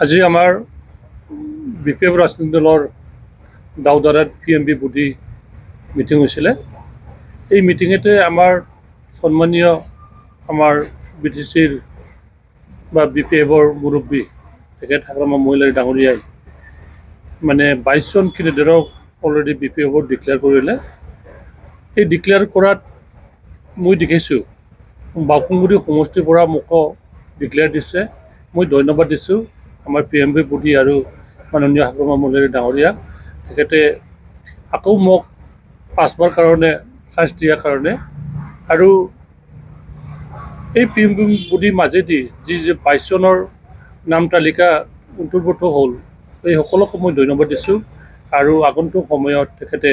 আজি আমাৰ B P F ৰাজনৈতিক দলৰ দাউদাৰাত PMB বুদ্ধি মিটিং হৈছিলে। এই মিটিঙতে আমাৰ সন্মানীয় আমাৰ BTCৰ বা BPFৰ মুৰব্বী তেখেত হাগ্ৰামা মহিলাৰী ডাঙৰীয়াই মানে 22জন কেণ্ডিডেটক অলৰেডি BPFৰ ডিক্লেয়াৰ কৰিলে। এই ডিক্লেয়াৰ কৰাত মই দেখিছোঁ বাউকুংগুৰি সমষ্টিৰ পৰা মোকো ডিক্লেয়াৰ দিছে। মই ধন্যবাদ দিছোঁ আমাৰ PMB বুদ্ধি আৰু মাননীয় হাগ্ৰামা মহিলাৰী ডাঙৰীয়াক। তেখেতে আকৌ মোক 5বাৰ কাৰণে চান্স দিয়াৰ কাৰণে। আৰু এই PMB বুদ্ধিৰ মাজেদি যি 22জনৰ নাম তালিকা অন্তৰ্ভুক্ত হ'ল, এই সকলোকে মই ধন্যবাদ দিছোঁ। আৰু আগন্তুক সময়ত তেখেতে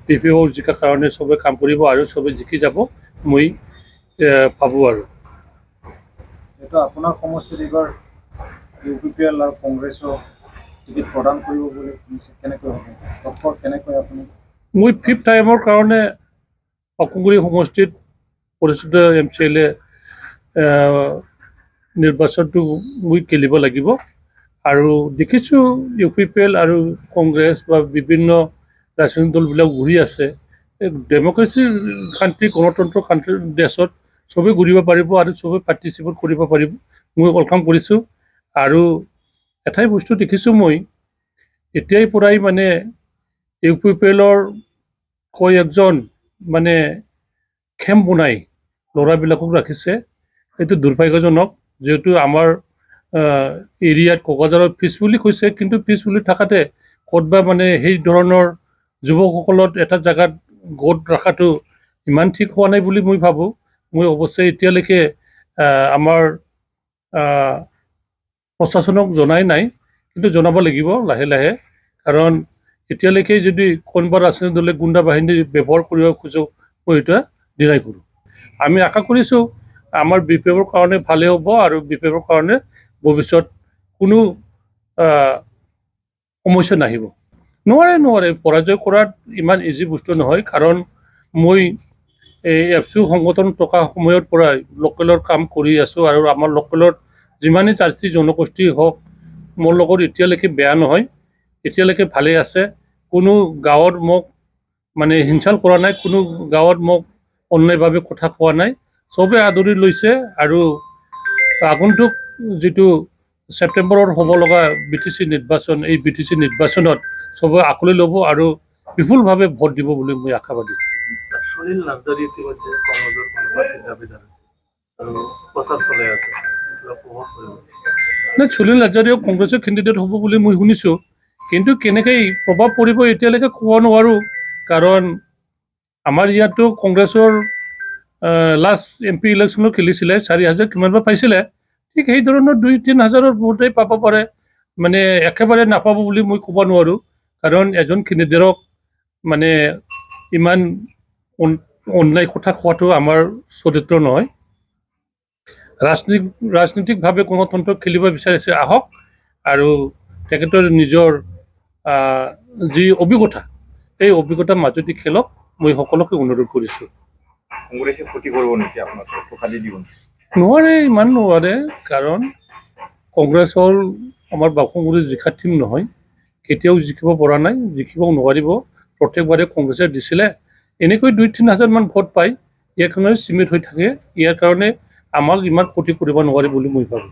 BPFৰ জিকাৰ কাৰণে চবে কাম কৰিব আৰু চবে জিকি যাব মই ভাবোঁ। আৰু এইটো আপোনাৰ সমষ্টিত এইবাৰ UPPL আৰু কংগ্ৰেছৰ টিকেট প্ৰদান কৰিব বুলি শুনিছে, কেনেকৈ হ'ব তৎপৰ কেনেকৈ আপুনি? মই 5th টাইমৰ কাৰণে বাউকুংগুৰি সমষ্টিত পৰিচিত MCLA নিৰ্বাচনটো মই খেলিব লাগিব। আৰু দেখিছোঁ UPPL আৰু কংগ্ৰেছ বা বিভিন্ন ৰাজনৈতিক দলবিলাক ঘূৰি আছে। ডেম'ক্ৰেচিৰ কাণ্ট্ৰি, গণতন্ত্ৰ কাণ্ট্ৰি দেশত চবেই ঘূৰিব পাৰিব আৰু চবেই পাৰ্টিচিপেট কৰিব পাৰিব। মই ৱেলকাম কৰিছোঁ। আৰু এটাই বস্তু দেখিছোঁ মই এতিয়াই পৰাই মানে UPPLৰ একজন মানে খেম বনাই ল'ৰাবিলাকক ৰাখিছে। এইটো দুৰ্ভাগ্যজনক, যিহেতু আমাৰ এৰিয়াত কোকৰাঝাৰৰ পিছ বুলি কৈছে, কিন্তু পিছ বুলি থাকাতে ক'তবা মানে সেই ধৰণৰ যুৱকসকলত এটা জেগাত গোট ৰখাটো ইমান ঠিক হোৱা নাই বুলি মই ভাবোঁ। মই অৱশ্যে এতিয়ালৈকে আমাৰ প্ৰশাসনক জনাই নাই, কিন্তু জনাব লাগিব লাহে লাহে। কাৰণ এতিয়ালৈকে যদি কোনোবা ৰাজনৈতিক দলে গুণ্ডা বাহিনী ব্যৱহাৰ কৰিব খোজো, মই এটা ডিনাই কৰোঁ। আমি আশা কৰিছোঁ আমাৰ BPFৰ কাৰণে ভালেই হ'ব আৰু BPFৰ কাৰণে ভৱিষ্যত কোনো সমস্যা নাহিব। নোৱাৰে পৰাজয় কৰাত ইমান ইজি বস্তু নহয়। কাৰণ মই এই এফচু সংগঠন থকা সময়ৰ পৰাই লোকেলৰ কাম কৰি আছোঁ আৰু আমাৰ লোকেলত যিমানেই জাতি জনগোষ্ঠী হওক মোৰ লগত এতিয়ালৈকে বেয়া নহয়, এতিয়ালৈকে ভালেই আছে। কোনো গাঁৱত মোক মানে হিংসা কৰা নাই, কোনো গাঁৱত মোক অন্যায়ভাৱে কথা কোৱা নাই, চবে আদৰি লৈছে। আৰু আগন্তুক যিটো ছেপ্টেম্বৰত হ'ব লগা BTC নিৰ্বাচন, এই BTC নিৰ্বাচনত চবে আঁকোৱালি ল'ব আৰু বিপুলভাৱে ভোট দিব বুলি মই আশাবাদী। সুনীল নাৰ্জাৰী ইতিমধ্যে কংগ্ৰেছৰ প্ৰাৰ্থীৰ দাবীদাৰ আৰু প্ৰচাৰ চলাই আছে, নাই সুনীল নাৰ্জাৰীও কংগ্ৰেছৰ কেণ্ডিডেট হ'ব বুলি মই শুনিছোঁ, কিন্তু কেনেকৈ প্ৰভাৱ পৰিব এতিয়ালৈকে ক'ব নোৱাৰোঁ। কাৰণ আমাৰ ইয়াতো কংগ্ৰেছৰ লাষ্ট MP ইলেকশ্যনত খেলিছিলে 4,000 কিমানবা পাইছিলে। ঠিক সেই ধৰণৰ 2-3 হাজাৰৰ ভোটেই পাব পাৰে, মানে একেবাৰে নাপাব বুলি মই ক'ব নোৱাৰোঁ। কাৰণ এজন কেণ্ডিডেটক মানে ইমান অন্যায় কথা কোৱাটো আমাৰ চৰিত্ৰ নহয়। ৰাজনীতিকভাৱে গণতন্ত্ৰ খেলিব বিচাৰিছে, আহক। আৰু তেখেতৰ নিজৰ যি অভিজ্ঞতা, এই অভিজ্ঞতাৰ মাজতে খেলক, মই সকলোকে অনুৰোধ কৰিছোঁ। কংগ্ৰেছে ক্ষতি কৰিব নেকি আপোনাক? নোৱাৰে, ইমান নোৱাৰে। কাৰণ কংগ্ৰেছৰ আমাৰ বাউকুংগুৰি জিকাৰ টীম নহয়, কেতিয়াও জিকিব পৰা নাই, জিকিব নোৱাৰিব। প্ৰত্যেকবাৰে কংগ্ৰেছে দিছিলে, এনেকৈ 2-3 হাজাৰমান ভোট পায়, ইয়াৰ কাৰণে সীমিত হৈ থাকে। ইয়াৰ কাৰণে আমাক ইমান ক্ষতি কৰিব নোৱাৰে বুলি মই ভাবোঁ।